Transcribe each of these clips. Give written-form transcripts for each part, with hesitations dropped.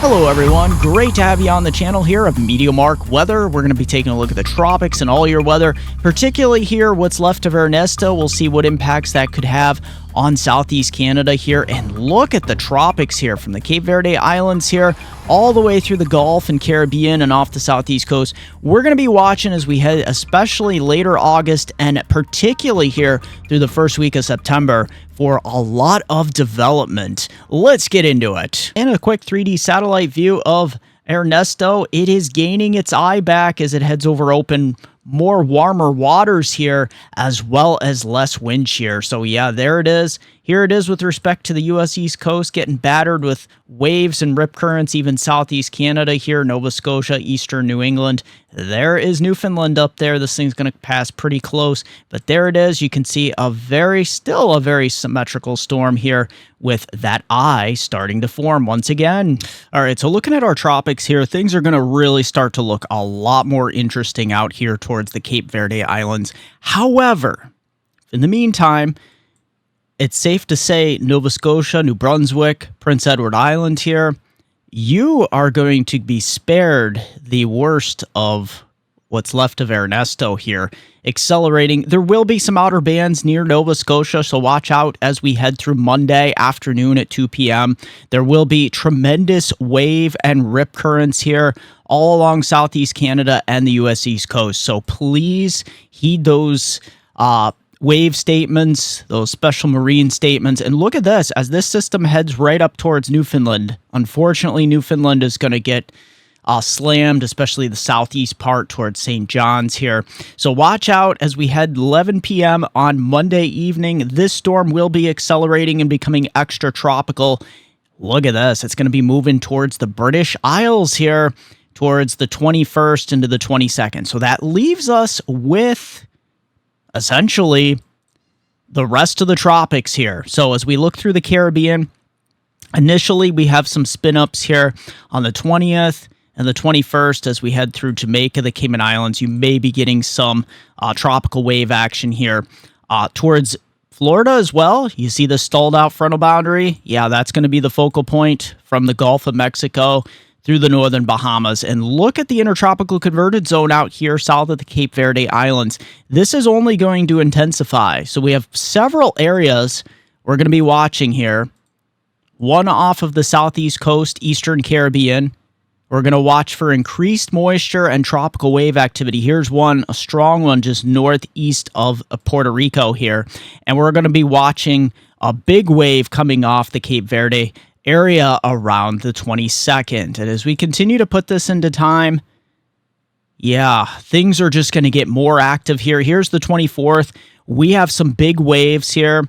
Hello everyone, great to have you on the channel here of MeteoMark Weather. We're going to be taking a look at the tropics and all your weather, particularly here what's left of Ernesto. We'll see what impacts that could have on southeast Canada here, and look at the tropics here from the Cape Verde Islands here all the way through the Gulf and Caribbean and off the southeast coast. We're going to be watching as we head especially later August and particularly here through the first week of September for a lot of development. Let's get into it. In a quick 3D satellite view of Ernesto, it is gaining its eye back as it heads over open, more warmer waters here, as well as less wind shear. So yeah, there it is. Here it is with respect to the U.S. East Coast, getting battered with waves and rip currents, even southeast Canada here, Nova Scotia, eastern New England. There is Newfoundland up there. This thing's going to pass pretty close, but there it is. You can see still a very symmetrical storm here with that eye starting to form once again. All right, so looking at our tropics here, things are going to really start to look a lot more interesting out here towards the Cape Verde Islands. However, in the meantime, it's safe to say Nova Scotia, New Brunswick, Prince Edward Island here, you are going to be spared the worst of what's left of Ernesto here. Accelerating. There will be some outer bands near Nova Scotia, so watch out as we head through Monday afternoon at 2 p.m. There will be tremendous wave and rip currents here all along southeast Canada and the U.S. East Coast. So please heed those wave statements, those special marine statements. And look at this, as this system heads right up towards Newfoundland. Unfortunately, Newfoundland is going to get slammed, especially the southeast part towards St. John's here. So watch out as we head 11 p.m. on Monday evening. This storm will be accelerating and becoming extra tropical. Look at this. It's going to be moving towards the British Isles here towards the 21st into the 22nd. So that leaves us with essentially the rest of the tropics here. So as we look through the Caribbean, initially we have some spin-ups here on the 20th and the 21st. As we head through Jamaica, the Cayman Islands, you may be getting some tropical wave action here towards Florida as well. You see the stalled out frontal boundary? Yeah, that's going to be the focal point from the Gulf of Mexico through the northern Bahamas. And look at the intertropical converted zone out here south of the Cape Verde Islands. This is only going to intensify. So we have several areas we're going to be watching here. One off of the southeast coast, eastern Caribbean. We're going to watch for increased moisture and tropical wave activity. Here's one, a strong one, just northeast of Puerto Rico here. And we're going to be watching a big wave coming off the Cape Verde area around the 22nd. And as we continue to put this into time, yeah, things are just going to get more active here. Here's the 24th. We have some big waves here.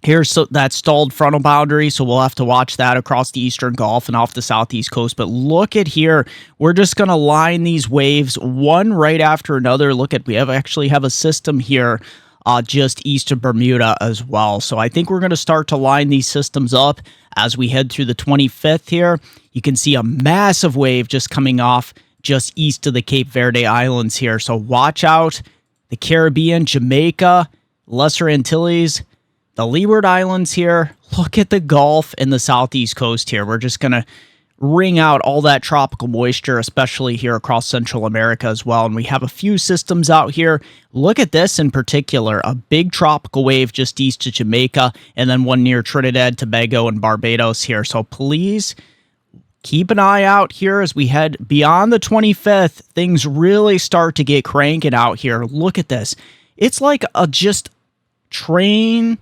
Here's that stalled frontal boundary, so we'll have to watch that across the eastern Gulf and off the southeast coast. But look at here. We're just going to line these waves one right after another. Look at, actually have a system here just east of Bermuda as well. So I think we're going to start to line these systems up as we head through the 25th here. You can see a massive wave just coming off just east of the Cape Verde Islands here. So watch out. The Caribbean, Jamaica, Lesser Antilles, the Leeward Islands here. Look at the Gulf and the southeast coast here. We're just going to wring out all that tropical moisture, especially here across Central America as well. And we have a few systems out here. Look at this in particular, a big tropical wave just east of Jamaica, and then one near Trinidad, Tobago, and Barbados here. So please keep an eye out here as we head beyond the 25th. Things really start to get cranking out here. Look at this. It's like a just train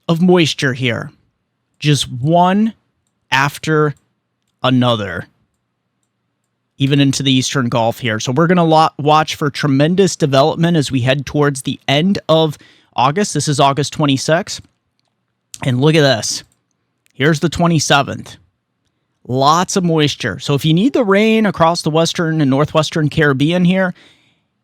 of moisture here. Just one after another, even into the eastern Gulf here. So we're going to watch for tremendous development as we head towards the end of August. This is August 26th. And look at this. Here's the 27th. Lots of moisture. So if you need the rain across the western and northwestern Caribbean here,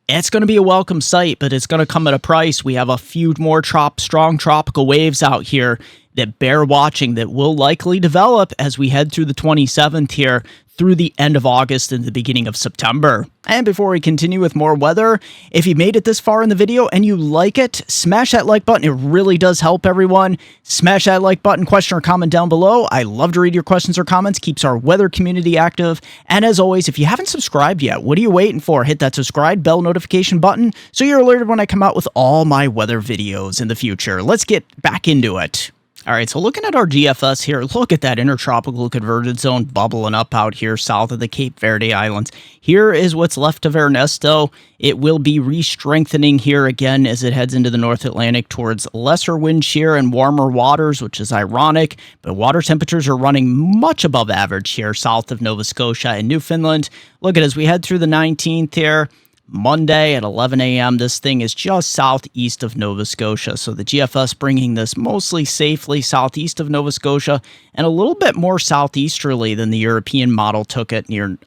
it's going to be a welcome sight, but it's going to come at a price. We have a few more strong tropical waves out here that bear watching that will likely develop as we head through the 27th here through the end of August and the beginning of September. And before we continue with more weather, if you made it this far in the video and you like it, smash that like button. It really does help everyone. Smash that like button, question or comment down below. I love to read your questions or comments. Keeps our weather community active. And as always, if you haven't subscribed yet, what are you waiting for? Hit that subscribe bell notification button so you're alerted when I come out with all my weather videos in the future. Let's get back into it. All right, so looking at our GFS here, look at that intertropical convergence zone bubbling up out here south of the Cape Verde Islands. Here is what's left of Ernesto. It will be re-strengthening here again as it heads into the North Atlantic towards lesser wind shear and warmer waters, which is ironic, but water temperatures are running much above average here south of Nova Scotia and Newfoundland. Look at as we head through the 19th here. Monday at 11 a.m. This thing is just southeast of Nova Scotia. So the GFS bringing this mostly safely southeast of Nova Scotia and a little bit more southeasterly than the European model took it near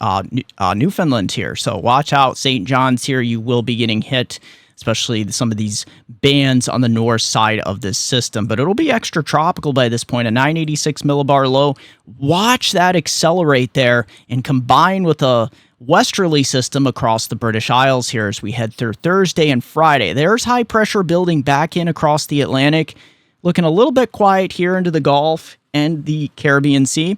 Newfoundland here. So watch out, St. John's here. You will be getting hit, especially some of these bands on the north side of this system. But it'll be extra tropical by this point, a 986 millibar low. Watch that accelerate there and combine with a westerly system across the British Isles here as we head through Thursday and Friday. There's high pressure building back in across the Atlantic, looking a little bit quiet here into the Gulf and the Caribbean Sea.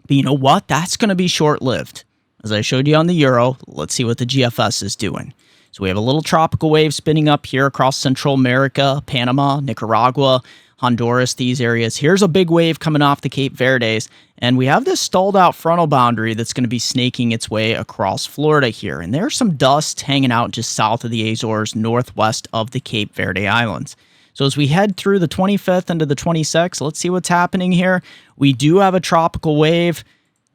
But you know what? That's going to be short-lived. As I showed you on the Euro, let's see what the GFS is doing. So we have a little tropical wave spinning up here across Central America, Panama, Nicaragua, Honduras, these areas. Here's a big wave coming off the Cape Verdes, and we have this stalled out frontal boundary that's going to be snaking its way across Florida here. And there's some dust hanging out just south of the Azores, northwest of the Cape Verde Islands. So as we head through the 25th into the 26th, let's see what's happening here. We do have a tropical wave.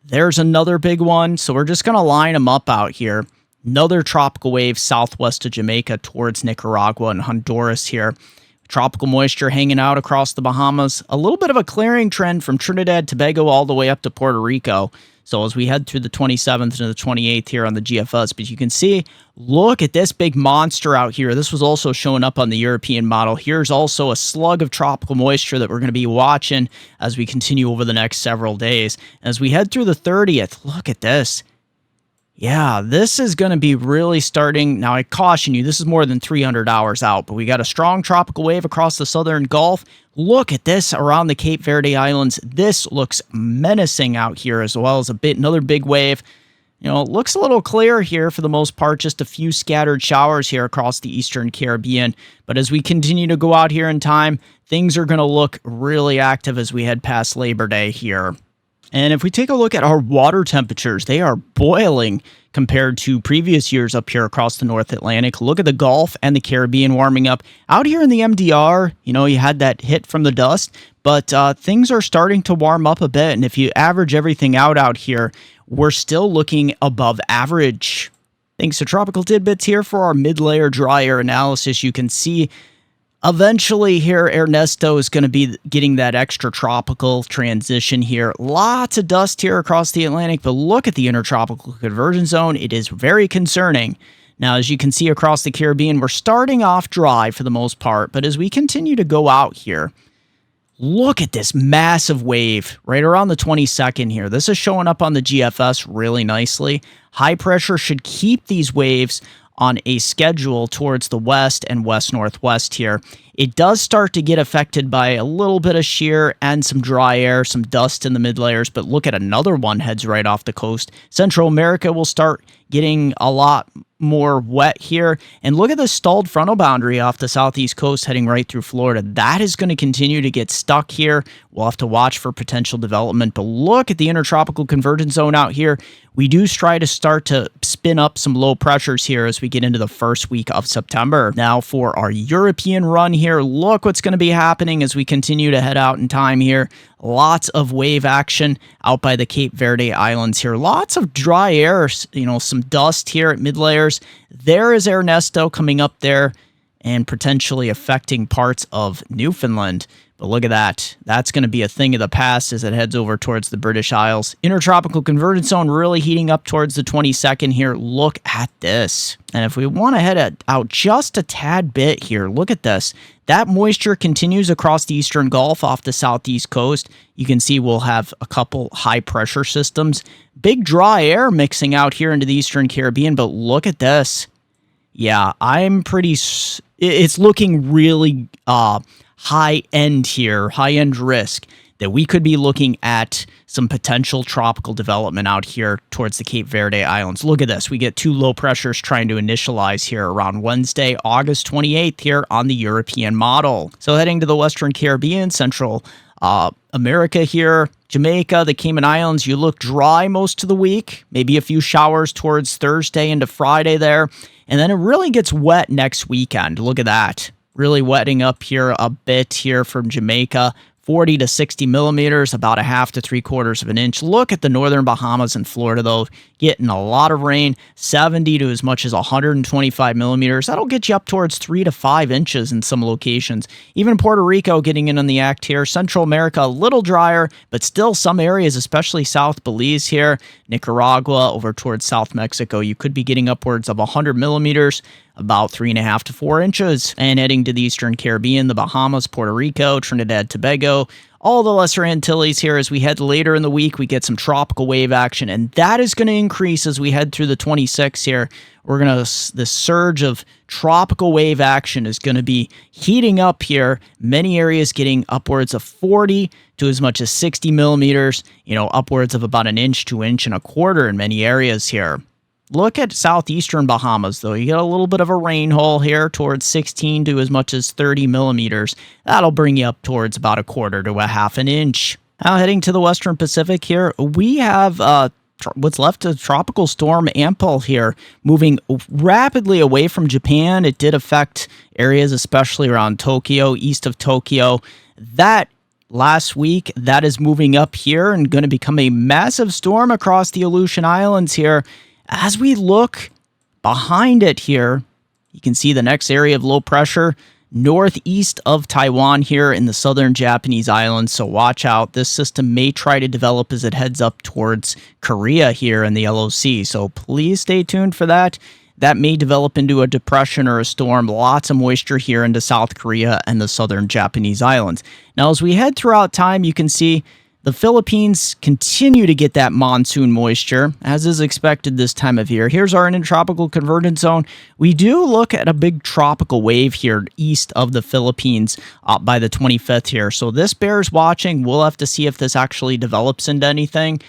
There's another big one. So we're just going to line them up out here. Another tropical wave southwest of Jamaica towards Nicaragua and Honduras here. Tropical moisture hanging out across the Bahamas. A little bit of a clearing trend from Trinidad, Tobago all the way up to Puerto Rico. So as we head through the 27th to the 28th here on the GFS, but you can see, look at this big monster out here. This was also showing up on the European model. Here's also a slug of tropical moisture that we're going to be watching as we continue over the next several days. As we head through the 30th, look at this. Yeah, this is going to be really starting. Now, I caution you, this is more than 300 hours out, but we got a strong tropical wave across the southern Gulf. Look at this around the Cape Verde Islands. This looks menacing out here, as well as another big wave. You know, it looks a little clear here for the most part, just a few scattered showers here across the eastern Caribbean. But as we continue to go out here in time, things are going to look really active as we head past Labor Day here. And if we take a look at our water temperatures, they are boiling compared to previous years up here across the North Atlantic. Look at the Gulf and the Caribbean warming up. Out here in the MDR, you know, you had that hit from the dust, but things are starting to warm up a bit. And if you average everything out here, we're still looking above average. Thanks to Tropical Tidbits here for our mid-layer dry air analysis. You can see eventually here, Ernesto is going to be getting that extra tropical transition here. Lots of dust here across the Atlantic, but look at the intertropical convergence zone. It is very concerning. Now, as you can see across the Caribbean, we're starting off dry for the most part, but as we continue to go out here, look at this massive wave right around the 22nd here. This is showing up on the GFS really nicely. High pressure should keep these waves on a schedule towards the west and west-northwest here. It does start to get affected by a little bit of shear and some dry air, some dust in the mid-layers, but look at another one heads right off the coast. Central America will start getting a lot more wet here. And look at the stalled frontal boundary off the southeast coast heading right through Florida. That is going to continue to get stuck here. We'll have to watch for potential development. But look at the intertropical convergence zone out here. We do try to start to spin up some low pressures here as we get into the first week of September. Now for our European run here, look what's going to be happening as we continue to head out in time here. Lots of wave action out by the Cape Verde Islands here. Lots of dry air, you know, some dust here at mid layers. There is Ernesto coming up there and potentially affecting parts of Newfoundland. But look at that. That's going to be a thing of the past as it heads over towards the British Isles. Intertropical convergence zone really heating up towards the 22nd here. Look at this. And if we want to head out just a tad bit here, look at this. That moisture continues across the eastern Gulf off the southeast coast. You can see we'll have a couple high pressure systems. Big dry air mixing out here into the eastern Caribbean, but look at this. Yeah, it's looking really high end here, high end risk that we could be looking at some potential tropical development out here towards the Cape Verde Islands. Look at this. We get 2 low pressures trying to initialize here around Wednesday, August 28th here on the European model. So heading to the Western Caribbean, Central America here, Jamaica, the Cayman Islands, you look dry most of the week. Maybe a few showers towards Thursday into Friday there. And then it really gets wet next weekend. Look at that. Really wetting up here a bit here from Jamaica. 40 to 60 millimeters, about 1/2 to 3/4 of an inch. Look at the northern Bahamas and Florida, though, getting a lot of rain, 70 to as much as 125 millimeters. That'll get you up towards 3 to 5 inches in some locations. Even Puerto Rico getting in on the act here. Central America, a little drier, but still some areas, especially South Belize here, Nicaragua, over towards South Mexico, you could be getting upwards of 100 millimeters. About 3.5 to 4 inches. And heading to the Eastern Caribbean, the Bahamas, Puerto Rico, Trinidad, Tobago, all the Lesser Antilles here. As we head later in the week, we get some tropical wave action, and that is going to increase as we head through the 26th here. This surge of tropical wave action is going to be heating up here. Many areas getting upwards of 40 to as much as 60 millimeters, upwards of about 1 inch to 1.25 inches in many areas here. Look at southeastern Bahamas, though. You get a little bit of a rain hole here towards 16 to as much as 30 millimeters. That'll bring you up towards about 1/4 to 1/2 an inch. Now heading to the western Pacific here, we have what's left of tropical storm Ampil here, moving rapidly away from Japan. It did affect areas, especially around Tokyo, east of Tokyo. That last week, that is moving up here and going to become a massive storm across the Aleutian Islands here. As we look behind it here, you can see the next area of low pressure northeast of Taiwan here in the southern Japanese islands. So watch out. This system may try to develop as it heads up towards Korea here in the LOC. So please stay tuned for that. That may develop into a depression or a storm. Lots of moisture here into South Korea and the southern Japanese islands. Now, as we head throughout time, you can see the Philippines continue to get that monsoon moisture, as is expected this time of year. Here's our intertropical convergence zone. We do look at a big tropical wave here east of the Philippines by the 25th here. So this bears watching. We'll have to see if this actually develops into anything.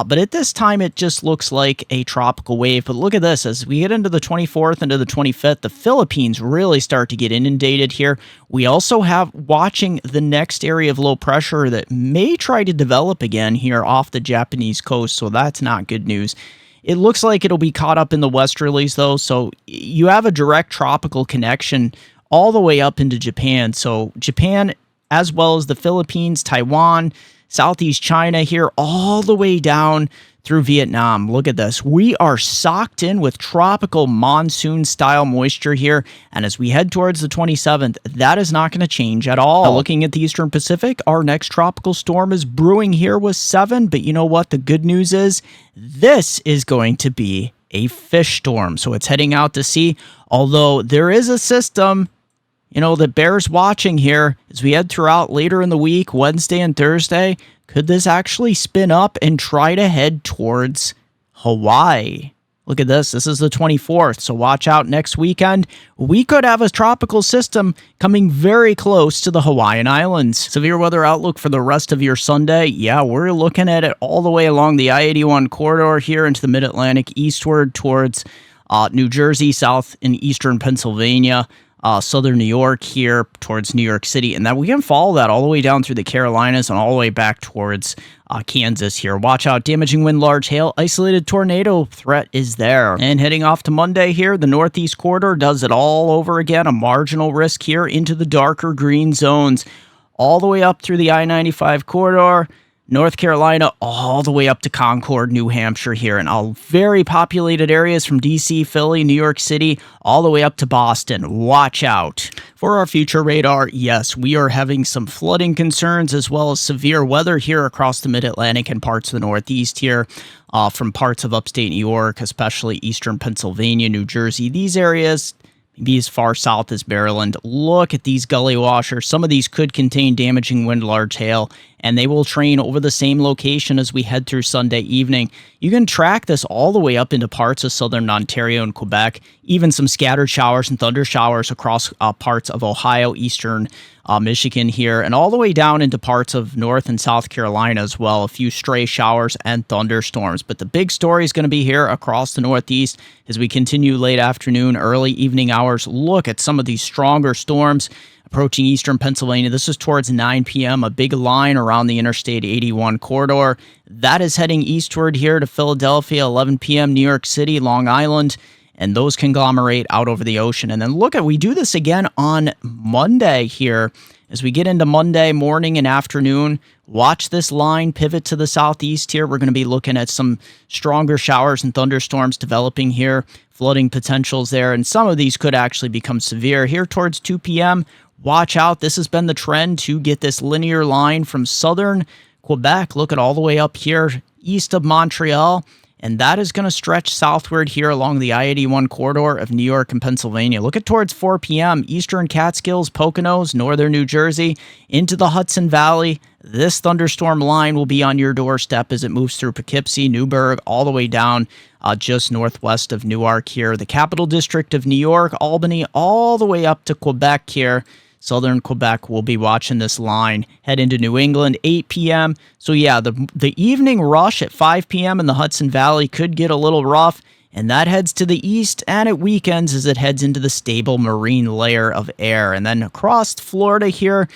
But at this time, it just looks like a tropical wave. But look at this. As we get into the 24th, into the 25th, the Philippines really start to get inundated here. We also have watching the next area of low pressure that may try to develop again here off the Japanese coast. So that's not good news. It looks like it'll be caught up in the westerlies, though. So you have a direct tropical connection all the way up into Japan. So Japan, as well as the Philippines, Taiwan, Southeast China here, all the way down through Vietnam. Look at this. We are socked in with tropical monsoon-style moisture here. And as we head towards the 27th, that is not going to change at all. Now, looking at the Eastern Pacific, our next tropical storm is brewing here with 7. But you know what? The good news is this is going to be a fish storm. So it's heading out to sea. Although there is a system that bears watching here as we head throughout later in the week, Wednesday and Thursday. Could this actually spin up and try to head towards Hawaii? Look at this. This is the 24th, so watch out next weekend. We could have a tropical system coming very close to the Hawaiian Islands. Severe weather outlook for the rest of your Sunday. Yeah, we're looking at it all the way along the I-81 corridor here into the Mid-Atlantic, eastward towards New Jersey, south and eastern Pennsylvania. Southern New York here towards New York City, and then we can follow that all the way down through the Carolinas and all the way back towards Kansas here. Watch out, damaging wind, large hail, isolated tornado threat is there. And heading off to Monday here, the Northeast corridor does it all over again. A marginal risk here into the darker green zones, all the way up through the I-95 corridor. North Carolina, all the way up to Concord, New Hampshire here, and all very populated areas from DC, Philly, New York City, all the way up to Boston. Watch out. For our future radar, yes, we are having some flooding concerns as well as severe weather here across the Mid-Atlantic and parts of the Northeast here, from parts of upstate New York, especially eastern Pennsylvania, New Jersey. These areas, maybe as far south as Maryland. Look at these gully washers. Some of these could contain damaging wind, large hail, and they will train over the same location as we head through Sunday evening. You can track this all the way up into parts of southern Ontario and Quebec, even some scattered showers and thunder showers across parts of Ohio, eastern Michigan here, and all the way down into parts of North and South Carolina as well. A few stray showers and thunderstorms. But the big story is going to be here across the Northeast as we continue late afternoon, early evening hours. Look at some of these stronger storms approaching eastern Pennsylvania. This is towards 9 p.m., a big line around the Interstate 81 corridor. That is heading eastward here to Philadelphia, 11 p.m., New York City, Long Island, and those conglomerate out over the ocean. And then look at, we do this again on Monday here. As we get into Monday morning and afternoon, watch this line pivot to the southeast here. We're going to be looking at some stronger showers and thunderstorms developing here, flooding potentials there, and some of these could actually become severe here towards 2 p.m. Watch out. This has been the trend to get this linear line from southern Quebec. Look at all the way up here east of Montreal. And that is going to stretch southward here along the I-81 corridor of New York and Pennsylvania. Look at towards 4 p.m., eastern Catskills, Poconos, northern New Jersey, into the Hudson Valley. This thunderstorm line will be on your doorstep as it moves through Poughkeepsie, Newburgh, all the way down just northwest of Newark here. The Capital District of New York, Albany, all the way up to Quebec here. Southern Quebec will be watching this line head into New England, 8 p.m. So yeah, the evening rush at 5 p.m. in the Hudson Valley could get a little rough, and that heads to the east and it weakens as it heads into the stable marine layer of air. And then across Florida here,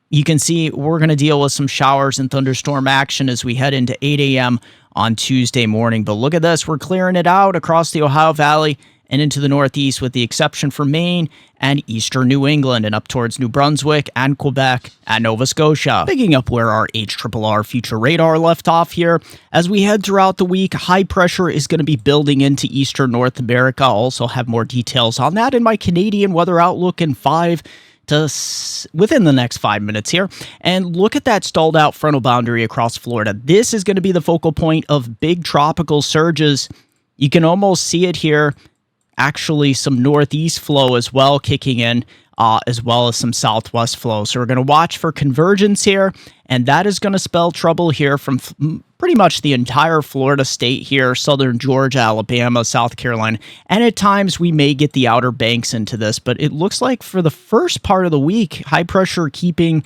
you can see we're going to deal with some showers and thunderstorm action as we head into 8 a.m. on Tuesday morning. But look at this, we're clearing it out across the Ohio Valley and into the Northeast, with the exception for Maine and eastern New England and up towards New Brunswick and Quebec and Nova Scotia. Picking up where our HRRR future radar left off here, as we head throughout the week, high pressure is going to be building into eastern North America. I'll also have more details on that in my Canadian weather outlook in within the next 5 minutes here. And look at that stalled out frontal boundary across Florida. This is going to be the focal point of big tropical surges. You can almost see it here. Actually, some northeast flow as well kicking in, as well as some southwest flow. So we're going to watch for convergence here, and that is going to spell trouble here from pretty much the entire Florida state here, southern Georgia, Alabama, South Carolina, and at times we may get the Outer Banks into this, but it looks like for the first part of the week, high pressure keeping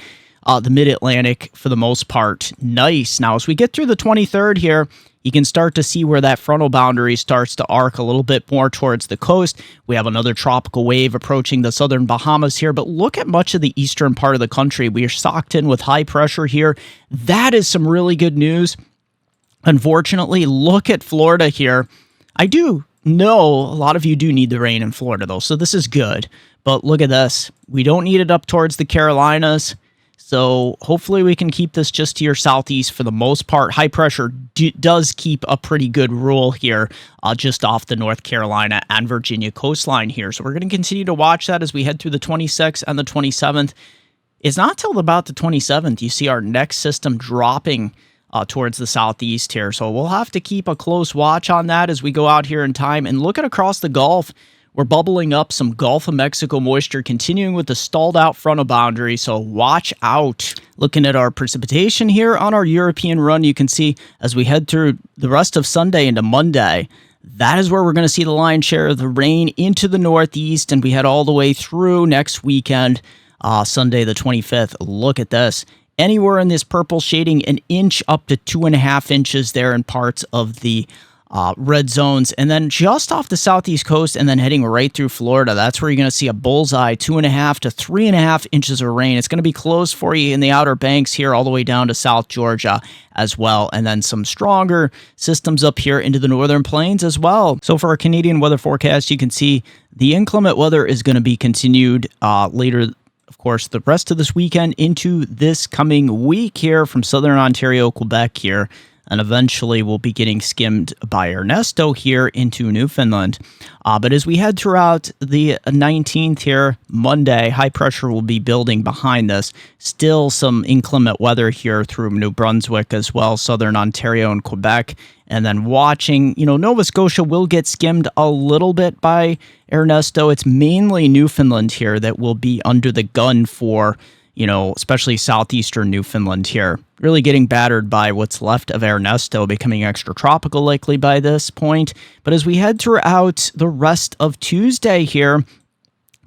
the Mid-Atlantic for the most part nice. Now, as we get through the 23rd here, you can start to see where that frontal boundary starts to arc a little bit more towards the coast. We have another tropical wave approaching the southern Bahamas here, but look at much of the eastern part of the country. We are socked in with high pressure here. That is some really good news. Unfortunately, look at Florida here. I do know a lot of you do need the rain in Florida, though, so this is good. But look at this. We don't need it up towards the Carolinas. So hopefully we can keep this just to your southeast for the most part. High pressure does keep a pretty good rule here just off the North Carolina and Virginia coastline here. So we're going to continue to watch that as we head through the 26th and the 27th. It's not till about the 27th you see our next system dropping towards the southeast here. So we'll have to keep a close watch on that as we go out here in time. And look at across the Gulf. We're bubbling up some Gulf of Mexico moisture, continuing with the stalled out frontal boundary, so watch out. Looking at our precipitation here on our European run, you can see as we head through the rest of Sunday into Monday, that is where we're going to see the lion's share of the rain into the Northeast, and we head all the way through next weekend, Sunday the 25th. Look at this. Anywhere in this purple shading, an inch up to 2.5 inches there in parts of the red zones, and then just off the southeast coast and then heading right through Florida. That's where you're going to see a bullseye, 2.5 to 3.5 inches of rain. It's going to be close for you in the Outer Banks here all the way down to South Georgia as well, and then some stronger systems up here into the northern plains as well. So for our Canadian weather forecast, you can see the inclement weather is going to be continued later of course, the rest of this weekend into this coming week here from southern Ontario, Quebec here. And eventually we'll be getting skimmed by Ernesto here into Newfoundland. But as we head throughout the 19th here, Monday, high pressure will be building behind this. Still some inclement weather here through New Brunswick as well, southern Ontario and Quebec. And then watching, Nova Scotia will get skimmed a little bit by Ernesto. It's mainly Newfoundland here that will be under the gun for, especially southeastern Newfoundland here. Really getting battered by what's left of Ernesto, becoming extratropical likely by this point. But as we head throughout the rest of Tuesday here,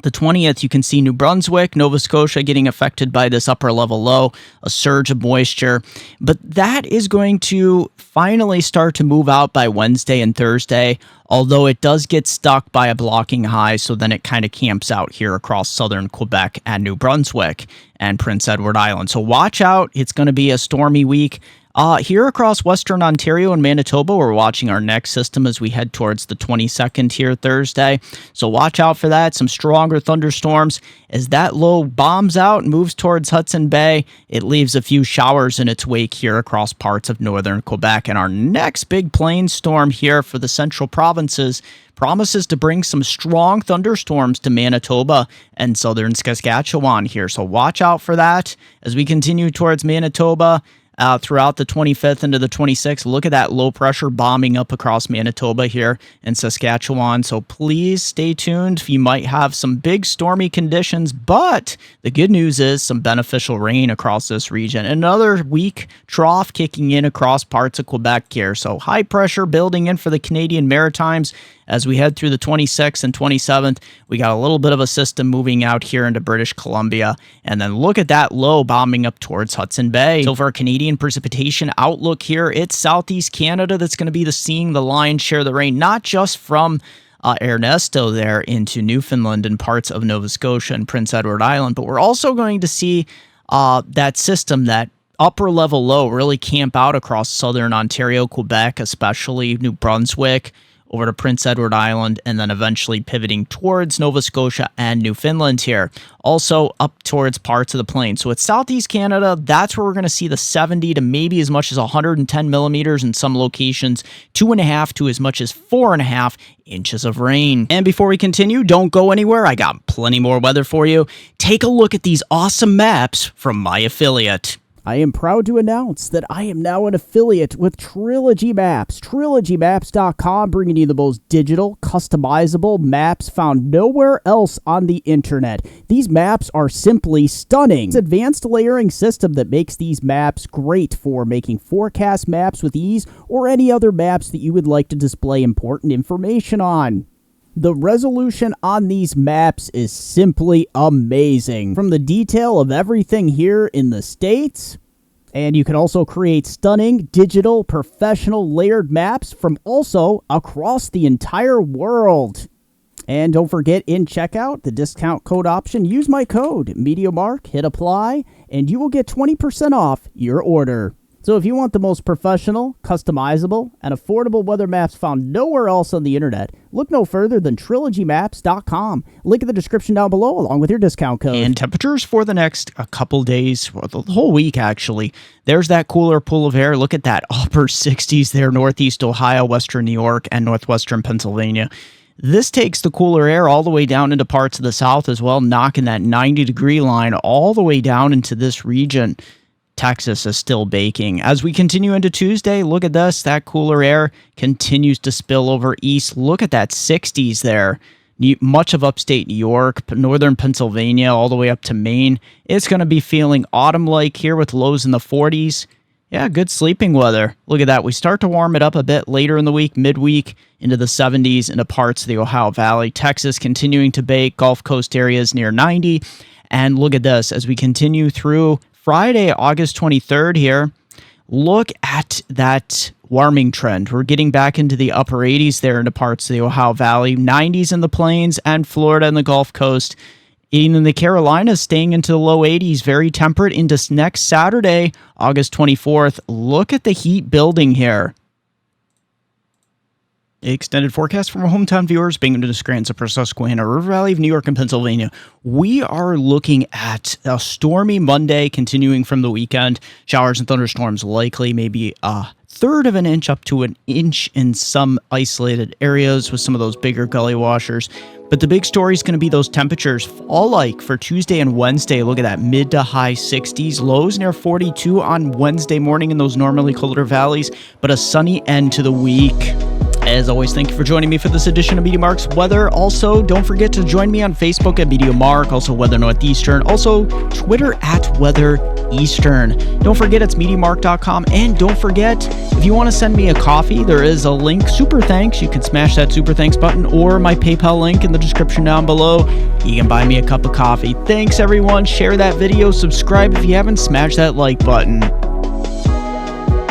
the 20th, you can see New Brunswick, Nova Scotia getting affected by this upper level low, a surge of moisture. But that is going to finally start to move out by Wednesday and Thursday, although it does get stuck by a blocking high, so then it kind of camps out here across southern Quebec and New Brunswick and Prince Edward Island. So watch out. It's going to be a stormy week. Here across western Ontario and Manitoba, we're watching our next system as we head towards the 22nd here Thursday. So watch out for that. Some stronger thunderstorms. As that low bombs out and moves towards Hudson Bay, it leaves a few showers in its wake here across parts of northern Quebec. And our next big plain storm here for the central provinces promises to bring some strong thunderstorms to Manitoba and southern Saskatchewan here. So watch out for that as we continue towards Manitoba. Throughout the 25th into the 26th, look at that low pressure bombing up across Manitoba here and Saskatchewan. So please stay tuned. You might have some big stormy conditions, but the good news is some beneficial rain across this region. Another weak trough kicking in across parts of Quebec here. So high pressure building in for the Canadian Maritimes. As we head through the 26th and 27th, we got a little bit of a system moving out here into British Columbia. And then look at that low bombing up towards Hudson Bay. So for our Canadian precipitation outlook here, it's southeast Canada that's going to be seeing the lion's share of the rain, not just from Ernesto there into Newfoundland and parts of Nova Scotia and Prince Edward Island, but we're also going to see that system, that upper level low, really camp out across southern Ontario, Quebec, especially New Brunswick, over to Prince Edward Island, and then eventually pivoting towards Nova Scotia and Newfoundland here. Also up towards parts of the plains. So it's southeast Canada. That's where we're going to see the 70 to maybe as much as 110 millimeters in some locations, 2.5 to as much as 4.5 inches of rain. And before we continue, don't go anywhere. I got plenty more weather for you. Take a look at these awesome maps from my affiliate. I am proud to announce that I am now an affiliate with Trilogy Maps. TrilogyMaps.com, bringing you the most digital, customizable maps found nowhere else on the internet. These maps are simply stunning. It's an advanced layering system that makes these maps great for making forecast maps with ease or any other maps that you would like to display important information on. The resolution on these maps is simply amazing. From the detail of everything here in the States, and you can also create stunning, digital, professional layered maps from also across the entire world. And don't forget, in checkout, the discount code option, use my code, MeteoMark, hit apply, and you will get 20% off your order. So if you want the most professional, customizable, and affordable weather maps found nowhere else on the internet, look no further than TrilogyMaps.com. Link in the description down below along with your discount code. And temperatures for the next couple days, well, the whole week actually. There's that cooler pool of air. Look at that upper 60s there, northeast Ohio, western New York, and northwestern Pennsylvania. This takes the cooler air all the way down into parts of the south as well, knocking that 90-degree line all the way down into this region. Texas is still baking. As we continue into Tuesday, look at this. That cooler air continues to spill over east. Look at that 60s there. Much of upstate New York, northern Pennsylvania, all the way up to Maine. It's going to be feeling autumn-like here with lows in the 40s. Yeah, good sleeping weather. Look at that. We start to warm it up a bit later in the week, midweek, into the 70s, into parts of the Ohio Valley. Texas continuing to bake. Gulf Coast areas near 90. And look at this. As we continue through Friday, August 23rd here, look at that warming trend. We're getting back into the upper 80s there into parts of the Ohio Valley, 90s in the plains and Florida and the Gulf Coast. Even in the Carolinas, staying into the low 80s, very temperate into next Saturday, August 24th. Look at the heat building here. Extended forecast from our hometown viewers, Binghamton, Scranton, Susquehanna, River Valley of New York and Pennsylvania. We are looking at a stormy Monday continuing from the weekend. Showers and thunderstorms likely, maybe a third of an inch up to an inch in some isolated areas with some of those bigger gully washers. But the big story is going to be those temperatures. Fall like for Tuesday and Wednesday. Look at that, mid to high 60s. Lows near 42 on Wednesday morning in those normally colder valleys, but a sunny end to the week. As always, thank you for joining me for this edition of MeteoMark's Weather. Also, don't forget to join me on Facebook at MeteoMark, also Weather Northeastern, also Twitter at Weather Eastern. Don't forget it's MeteoMark.com, and don't forget, if you want to send me a coffee, there is a link, Super Thanks. You can smash that Super Thanks button or my PayPal link in the description down below. You can buy me a cup of coffee. Thanks, everyone. Share that video. Subscribe if you haven't. Smash that like button.